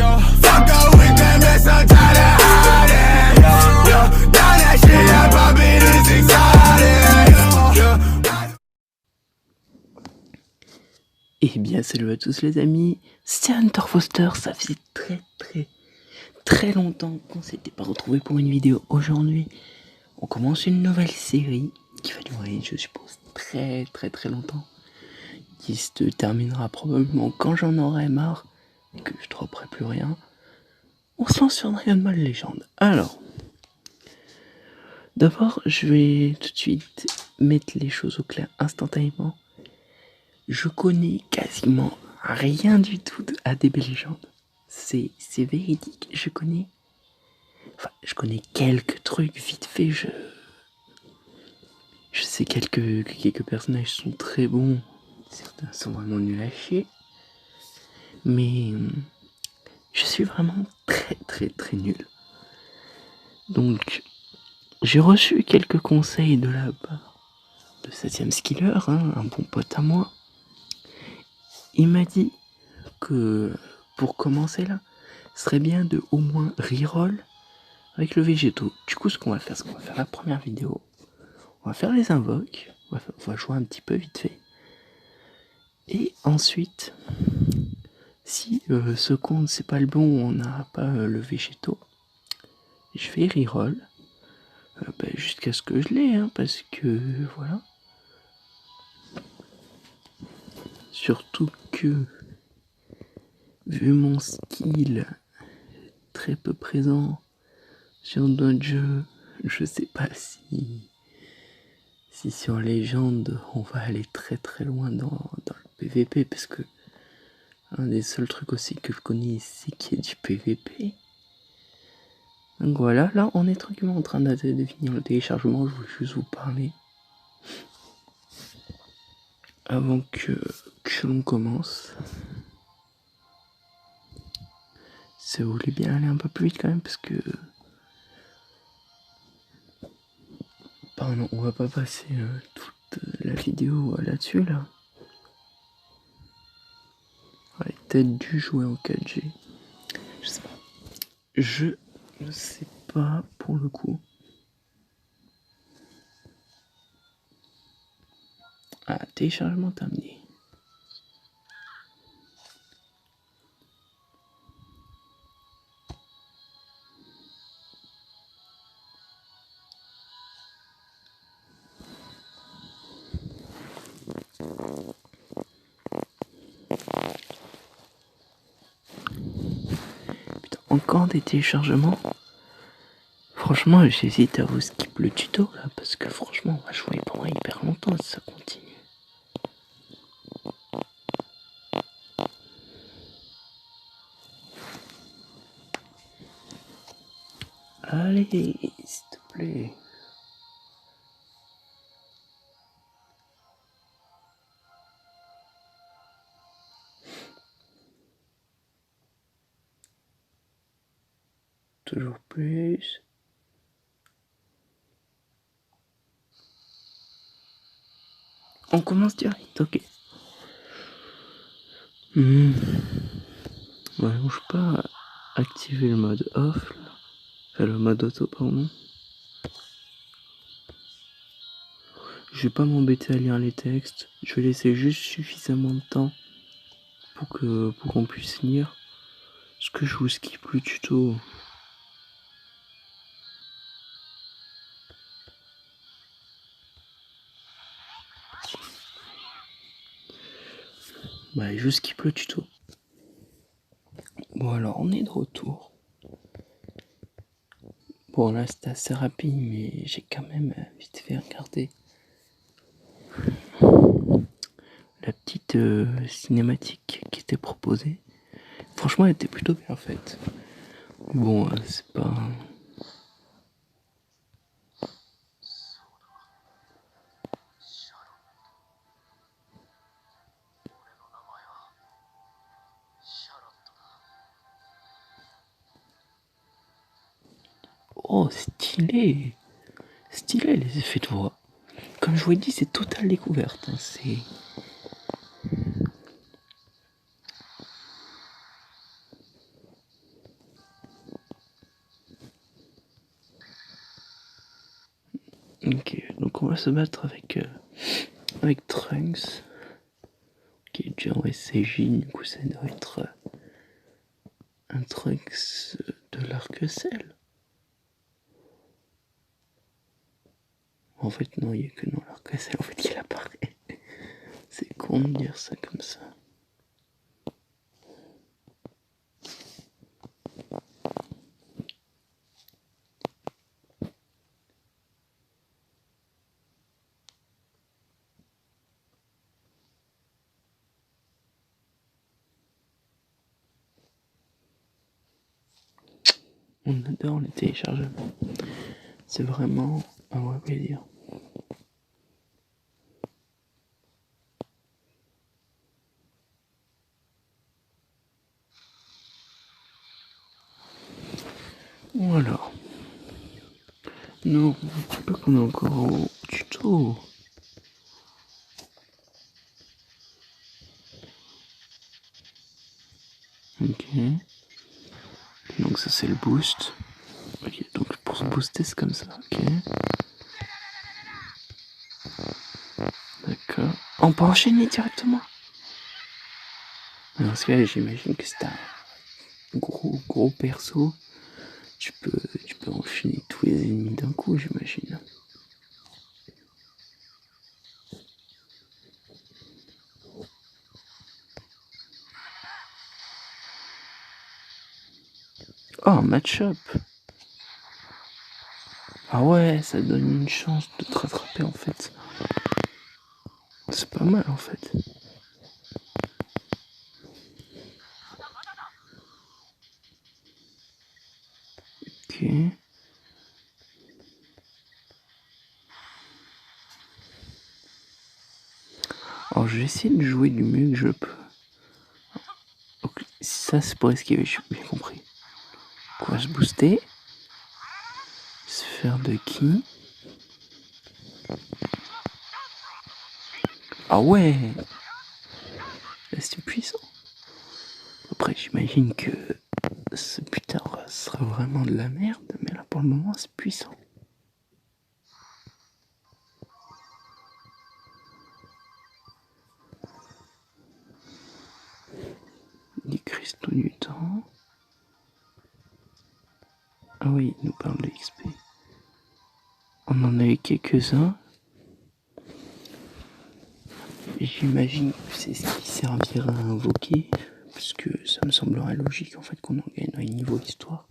yo. Fuck up with them, that's I'm tired of hiding, yo. Now that shit that poppin' is exciting, yo. Eh bien salut à tous les amis, c'est Hunter Foster, ça faisait très longtemps qu'on s'était pas retrouvé pour une vidéo. Aujourd'hui, on commence une nouvelle série qui va durer, je suppose, très longtemps, qui se terminera probablement quand j'en aurai marre et que je dropperai plus rien. On se lance sur Dragon Ball Legend. Alors, d'abord, je vais tout de suite mettre les choses au clair instantanément. Je connais quasiment rien du tout à DB Legend. C'est véridique, je connais quelques trucs vite fait, je sais que quelques personnages sont très bons, certains sont vraiment nuls à chier, mais je suis vraiment très nul. Donc, j'ai reçu quelques conseils de la part de 7ème Skiller, un bon pote à moi. Il m'a dit que pour commencer là, ce serait bien de au moins reroll avec le végétaux. Du coup, ce qu'on va faire, c'est qu'on va faire la première vidéo. On va faire les invoques. On va jouer un petit peu vite fait. Et ensuite, si ce compte c'est pas le bon, on n'a pas le végétaux, je vais reroll jusqu'à ce que je l'ai, parce que voilà. Surtout que, vu mon skill très peu présent sur d'autres jeux, je sais pas si sur Légende on va aller très loin dans le PVP, parce que un des seuls trucs aussi que je connais c'est qu'il y a du PVP. Donc voilà, là on est tranquillement en train de finir le téléchargement, je voulais juste vous parler avant que l'on commence. Si vous voulez bien aller un peu plus vite quand même, parce que pardon, on va pas passer toute la vidéo là-dessus là. J'aurais peut-être dû jouer en 4G. Je sais pas. Je ne sais pas pour le coup. Ah, téléchargement terminé. Putain, encore des téléchargements. Franchement, j'hésite à vous skip le tuto là, parce que franchement, on va jouer pendant hyper longtemps si ça continue. Allez, s'il te plaît. Toujours plus. On commence direct, ok. Ouais, je peux pas activer le mode off, là. Enfin, le mode auto, pardon. Je vais pas m'embêter à lire les textes. Je vais laisser juste suffisamment de temps pour qu'on puisse lire. Parce que je vous skip le tuto. Bah, je skip le tuto. Bon, alors, on est de retour. Bon, là, c'était assez rapide, mais j'ai quand même vite fait regarder la petite cinématique qui était proposée. Franchement, elle était plutôt bien faite. Bon, c'est pas... Oh, stylé! Stylé les effets de voix. Comme je vous l'ai dit, c'est totale découverte. C'est... Ok, donc on va se battre avec Trunks, qui est déjà en SCJ, du coup ça doit être un Trunks de l'Arc-Ciel. En fait non, il n'y a que dans l'Arc-Ciel en fait qu'il apparaît. C'est con de dire ça comme ça. On adore les téléchargements. C'est vraiment un vrai plaisir. Bon alors. Non, je sais pas qu'on est encore au tuto. Ok. Donc ça c'est le boost. Ok, donc pour se booster c'est comme ça. Ok. D'accord. On peut enchaîner directement. Dans ce cas, j'imagine que c'est un gros perso. Tu peux enchaîner tous les ennemis d'un coup, j'imagine. Oh, un match-up. Ah ouais, ça donne une chance de te rattraper en fait. C'est pas mal en fait. Ok. Alors je vais essayer de jouer du mieux que je peux. Donc, ça c'est pour esquiver, j'ai bien compris. Quoi, se booster. Se faire de ki. Ah ouais. Là c'est puissant. Après j'imagine que ce putain sera vraiment de la merde, mais là pour le moment c'est puissant. Les cristaux du temps. Ah oui, il nous parle de XP. On en a eu quelques-uns. J'imagine que c'est ce qui servira à invoquer, parce que ça me semblerait logique en fait qu'on en gagne un niveau histoire.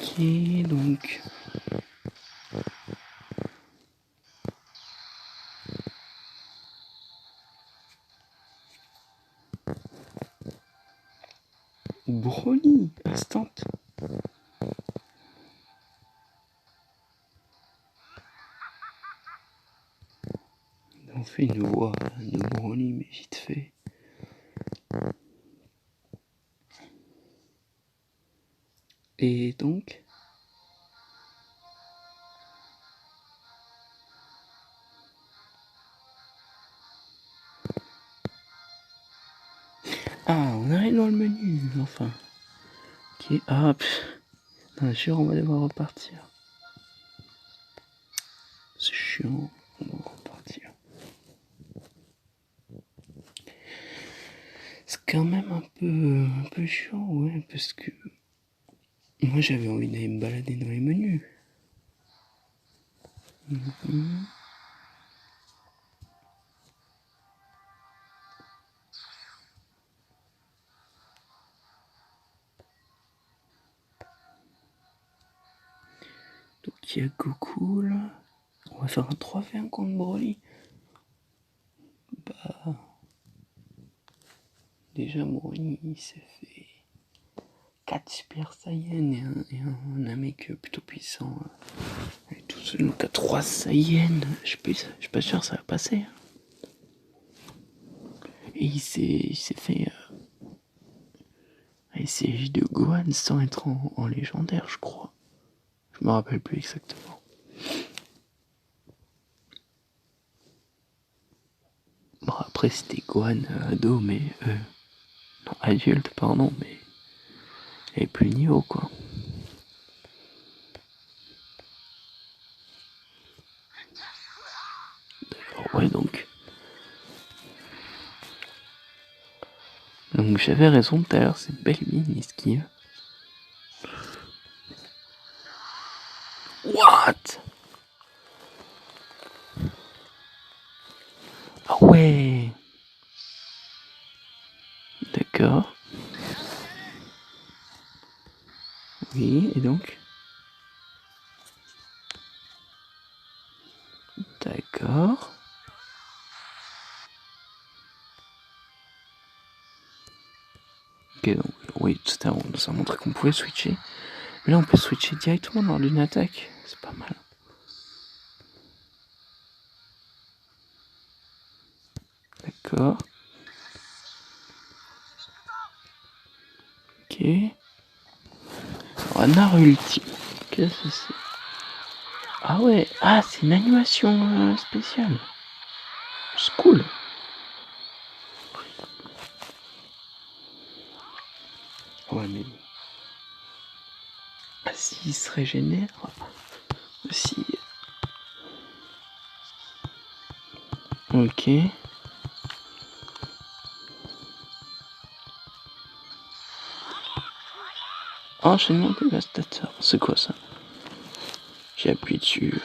Ok, donc. Broly, instant. On fait une voix de Broly, mais vite fait. Et donc. Ah, on arrive dans le menu, enfin. Ok, ah, bien sûr, on va devoir repartir. C'est chiant, on va repartir. C'est quand même un peu chiant, ouais, parce que moi j'avais envie d'aller me balader dans les menus. Donc il y a Goku là. On va faire un 3v1 contre Broly. Bah. déjà, bon, il s'est fait 4 Super Saiyan et un mec plutôt puissant. Et tout seul, donc à 3 Saiyan. Je suis pas sûr que ça va passer. Et il s'est fait un SCJ de Gohan sans être en légendaire, je crois. Je me rappelle plus exactement. Bon, après, c'était Gohan ado, mais. Non, adulte, pardon, mais. Il avait plus le niveau, quoi. D'accord, ouais, donc. Donc j'avais raison tout à l'heure, c'est belle mine esquive. What? Ah ouais. D'accord. Oui, et donc? D'accord. Ok, donc, oui, tout à l'heure, on nous a montré qu'on pouvait switcher. Mais là, on peut switcher directement lors d'une attaque. C'est pas mal. D'accord. Ok. Alors, Naruto. Qu'est-ce que c'est? Ah ouais, ah, c'est une animation spéciale. C'est cool. Ouais, mais. Ah, s'il se régénère. Si. Ok. Enchaînement dévastateur. C'est quoi ça? J'ai appuyé dessus.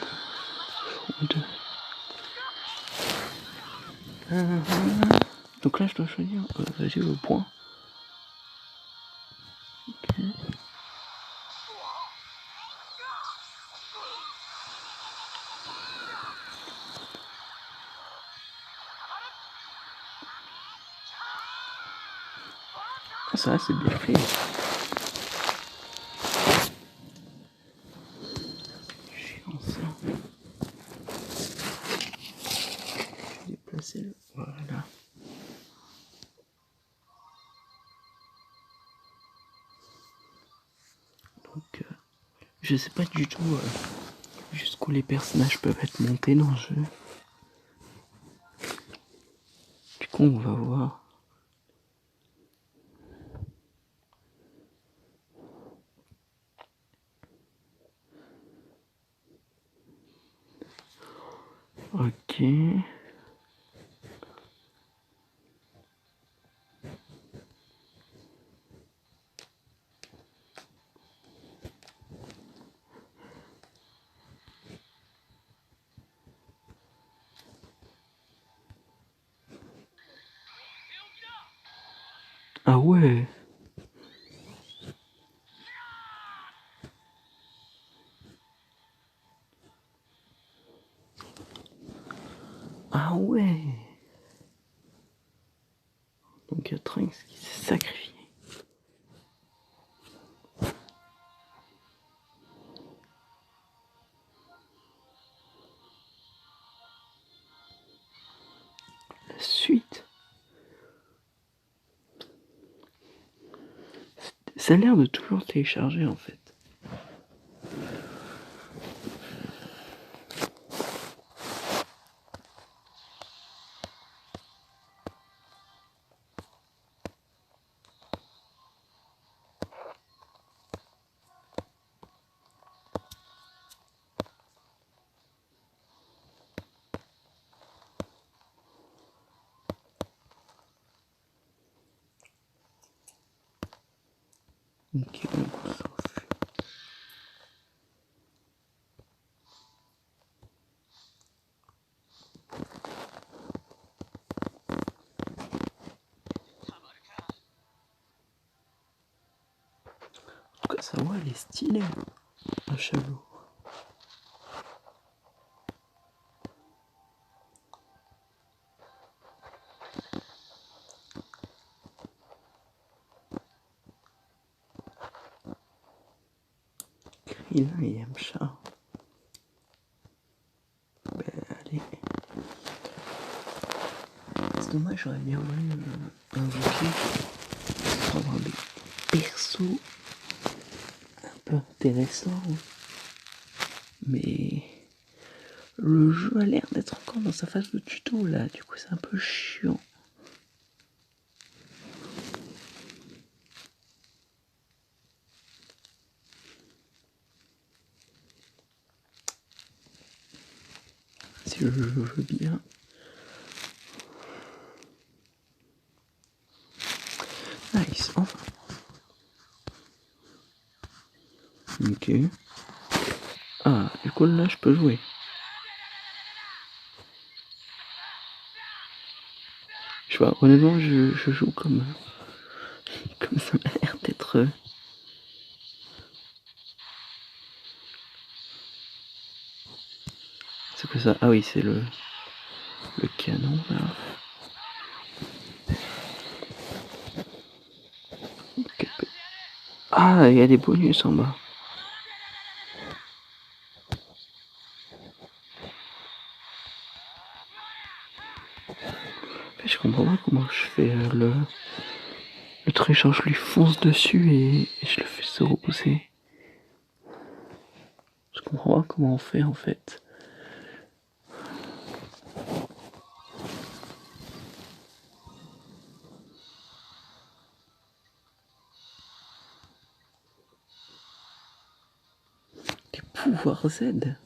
Donc là, je dois choisir. Vas-y, au point. Okay. Ah, ça, c'est bien fait. Chiant ça. Je vais déplacer le. Voilà. Donc, je sais pas du tout jusqu'où les personnages peuvent être montés dans le jeu. Du coup, on va voir. Ok. Ah ouais. Ah ouais. Donc il y a Trunks qui s'est sacrifié. La suite. Ça a l'air de toujours télécharger en fait. Ok, donc on s'en fait. En tout cas, sa voix elle est stylée. Un chalot. il aime ça. Ben, allez. C'est dommage, j'aurais bien voulu invoquer pour avoir des persos un peu intéressants. Mais le jeu a l'air d'être encore dans sa phase de tuto là, du coup c'est un peu chiant. Si le jeu veut bien. Nice, enfin. Ok. Ah, du coup là je peux jouer. Je sais pas, honnêtement je joue comme ça m'a l'air d'être... C'est quoi ça? Ah oui, c'est le canon là. Ah, il y a des bonus en bas. Je comprends pas comment je fais le truc, genre je lui fonce dessus et je le fais se repousser. Je comprends pas comment on fait en fait. Des pouvoirs Z.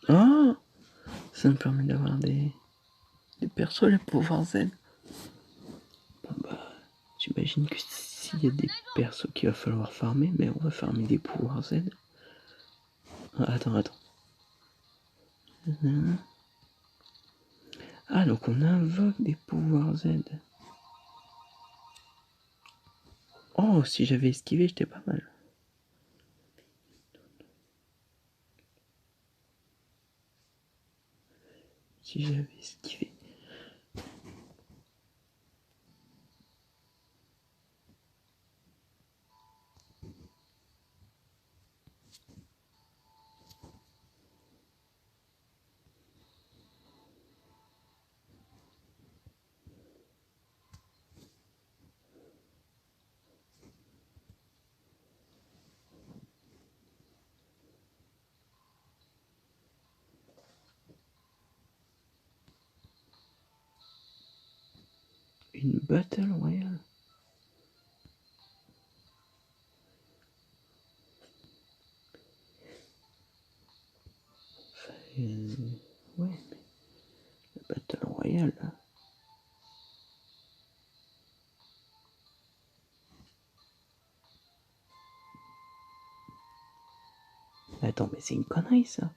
Ah, ça me permet d'avoir des persos les pouvoirs Z. Bon bah, j'imagine que s'il y a des persos qu'il va falloir farmer, mais on va farmer des pouvoirs Z. Ah, attends. Ah, donc on invoque des pouvoirs Z. Oh, si j'avais esquivé, j'étais pas mal. Si j'avais esquivé. Une battle royale. Ouais, mais la battle royale là. Attends, mais c'est une connerie ça.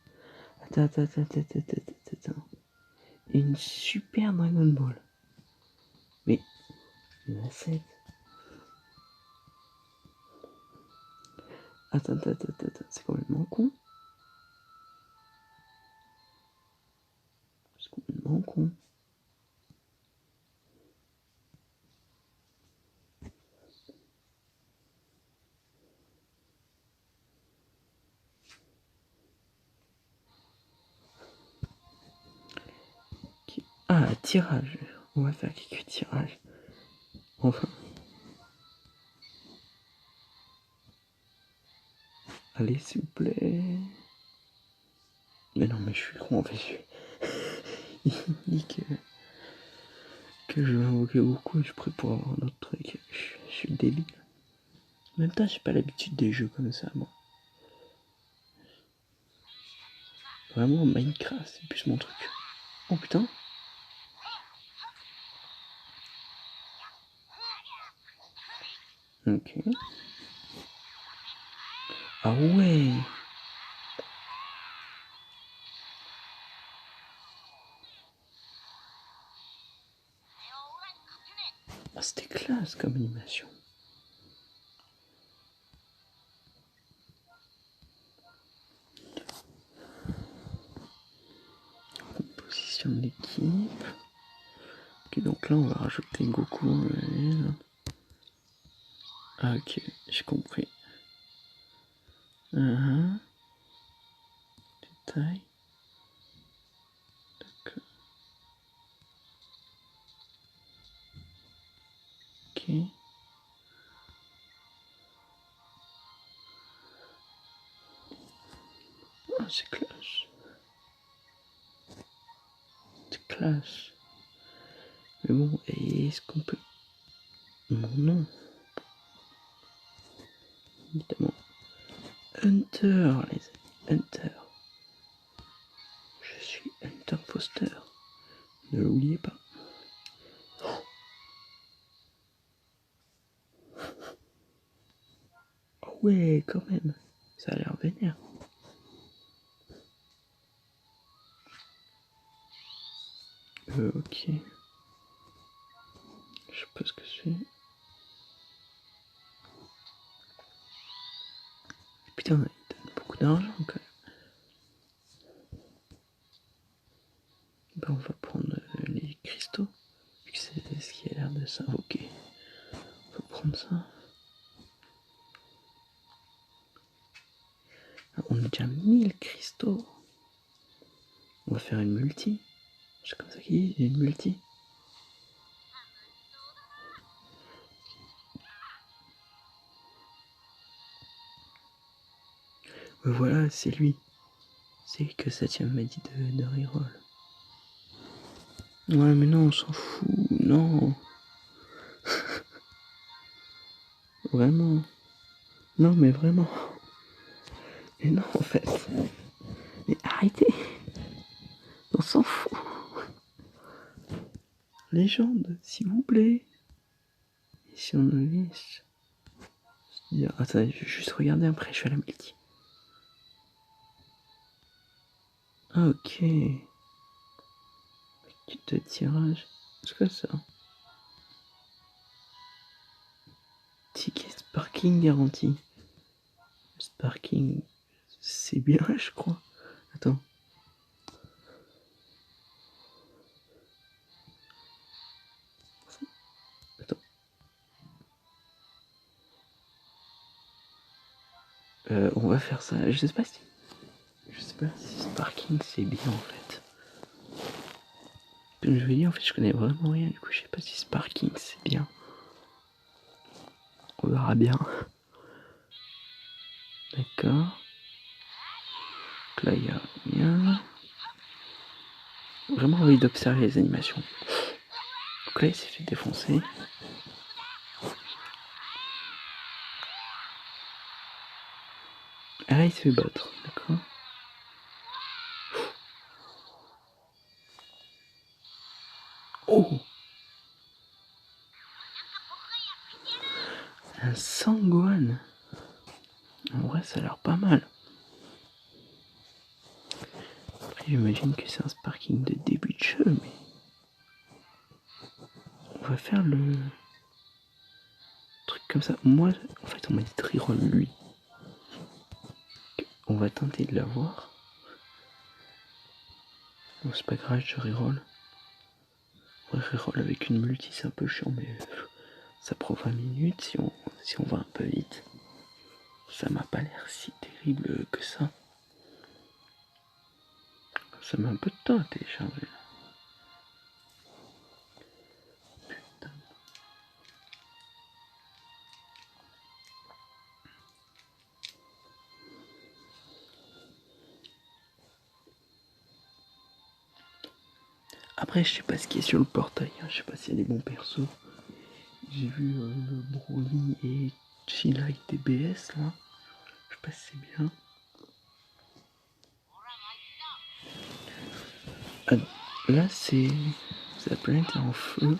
Attends. Une super Dragon Ball. Mais il y en a 7. Attends, c'est complètement con. C'est complètement con. Ah, tirage. On va faire quelques tirages. Enfin. Allez, s'il vous plaît. Mais non, mais je suis con en fait. Il dit que je vais invoquer beaucoup et je prie pour avoir un autre truc. Je suis débile. En même temps, j'ai pas l'habitude des jeux comme ça, moi. Vraiment, Minecraft, c'est plus mon truc. Oh putain. Ok. Ah ouais. Ah, c'était classe comme animation. Composition de l'équipe. Ok, donc là on va rajouter Goku. Ah, ok, j'ai compris. Détail. D'accord. Ok. Ah, c'est classe. C'est classe. Mais bon, est-ce qu'on peut... Mon nom. Évidemment. Hunter, les amis. Hunter. Je suis Hunter Foster. Ne l'oubliez pas. Oh ouais, quand même. Ça a l'air vénère. Ok. Je sais pas ce que c'est. Putain, il donne beaucoup d'argent quand même. Ben, on va prendre les cristaux. Vu que c'est ce qui a l'air de s'invoquer. On va prendre ça. Ah, on a déjà 1000 cristaux. On va faire une multi. C'est comme ça qu'il dit, une multi. Voilà, c'est lui. C'est lui que Satya m'a dit de reroll. Ouais, mais non, on s'en fout. Non. Vraiment. Non, mais vraiment. Mais non, en fait. Mais arrêtez. On s'en fout. Légende, s'il vous plaît. Et si on le laisse. Attends, je vais juste regarder après, je suis à la multi. Ah, ok. Kit de tirage. C'est quoi ça? Ticket Sparking garanti. Sparking, c'est bien, je crois. Attends. Attends. On va faire ça. Je sais pas si Sparking c'est bien en fait. Comme je vous dis, en fait, je connais vraiment rien. Du coup, je sais pas si Sparking c'est bien. On verra bien. D'accord. Donc là, il y a rien. Vraiment envie d'observer les animations. Donc là, il s'est fait défoncer. Ah là, il se fait battre. D'accord. Oh! Un Sangohan. En vrai, ça a l'air pas mal. Après, j'imagine que c'est un Sparking de début de jeu, mais... On va faire le... truc comme ça. Moi, en fait, on m'a dit de reroll lui. On va tenter de l'avoir. Bon, c'est pas grave, je reroll. On va reroll avec une multi, c'est un peu chiant, mais ça prend 20 minutes si on va un peu vite. Ça m'a pas l'air si terrible que ça. Ça met un peu de temps à télécharger. Putain. Après, je sais pas ce qui est sur le portail, hein. Je sais pas s'il y a des bons persos. J'ai vu le Broly et Chilai TBS là. Je sais pas si c'est bien. Ah, là, c'est. La planète est en feu.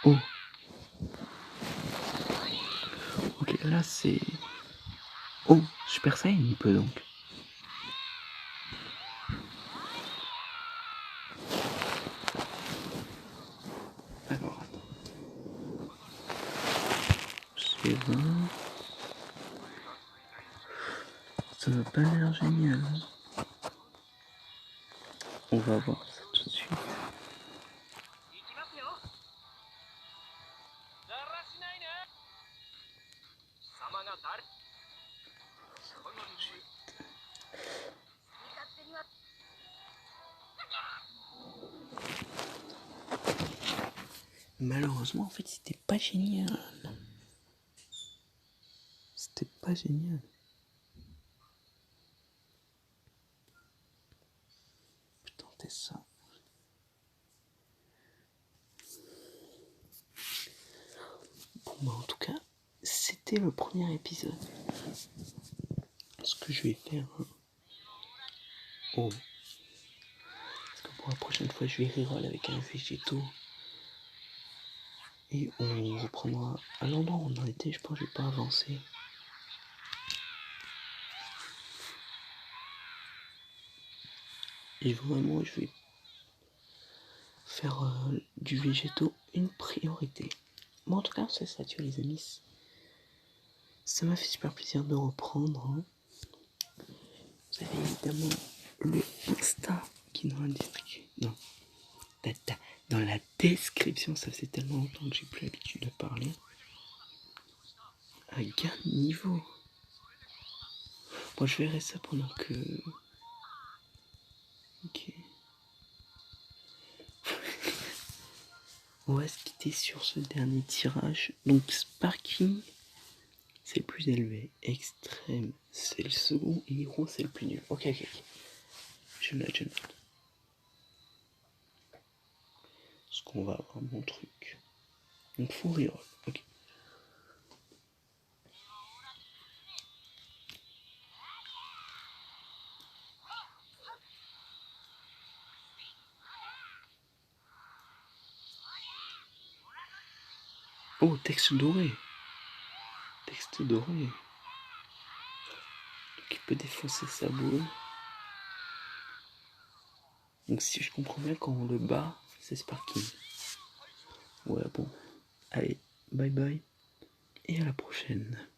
Oh. Ok, là, c'est. Oh, Super Saiyan, il peut donc. Alors, attends. C'est 20. Ça m'a pas l'air génial. On va voir ça tout de suite. Malheureusement, en fait, c'était pas génial. C'était pas génial. Putain, t'es ça. Bon, bah, en tout cas, c'était le premier épisode. Ce que je vais faire. Oh. Parce que pour la prochaine fois, je vais reroll avec un végétaux. Et on reprendra à l'endroit où on en était. Je pense que je vais pas avancer. Et vraiment, je vais faire du végétaux une priorité. Bon, en tout cas, c'est ça, tu vois, les amis. Ça m'a fait super plaisir de reprendre. Hein. Vous avez évidemment le Insta qui est dans la description. Non. Dans la description, ça faisait tellement longtemps que j'ai plus l'habitude de parler. À gain de niveau. Bon, je verrai ça pendant que. Ok. On va se quitter sur ce dernier tirage. Donc, Sparking, c'est le plus élevé. Extrême, c'est le second. Et Hero, c'est le plus nul. Ok. Je note. Parce qu'on va avoir mon truc. Donc, faut reroll. Ok. Oh, texte doré. Donc, il peut défoncer sa boule. Donc, si je comprends bien, quand on le bat, c'est Sparking. Ouais, bon. Allez, bye bye. Et à la prochaine.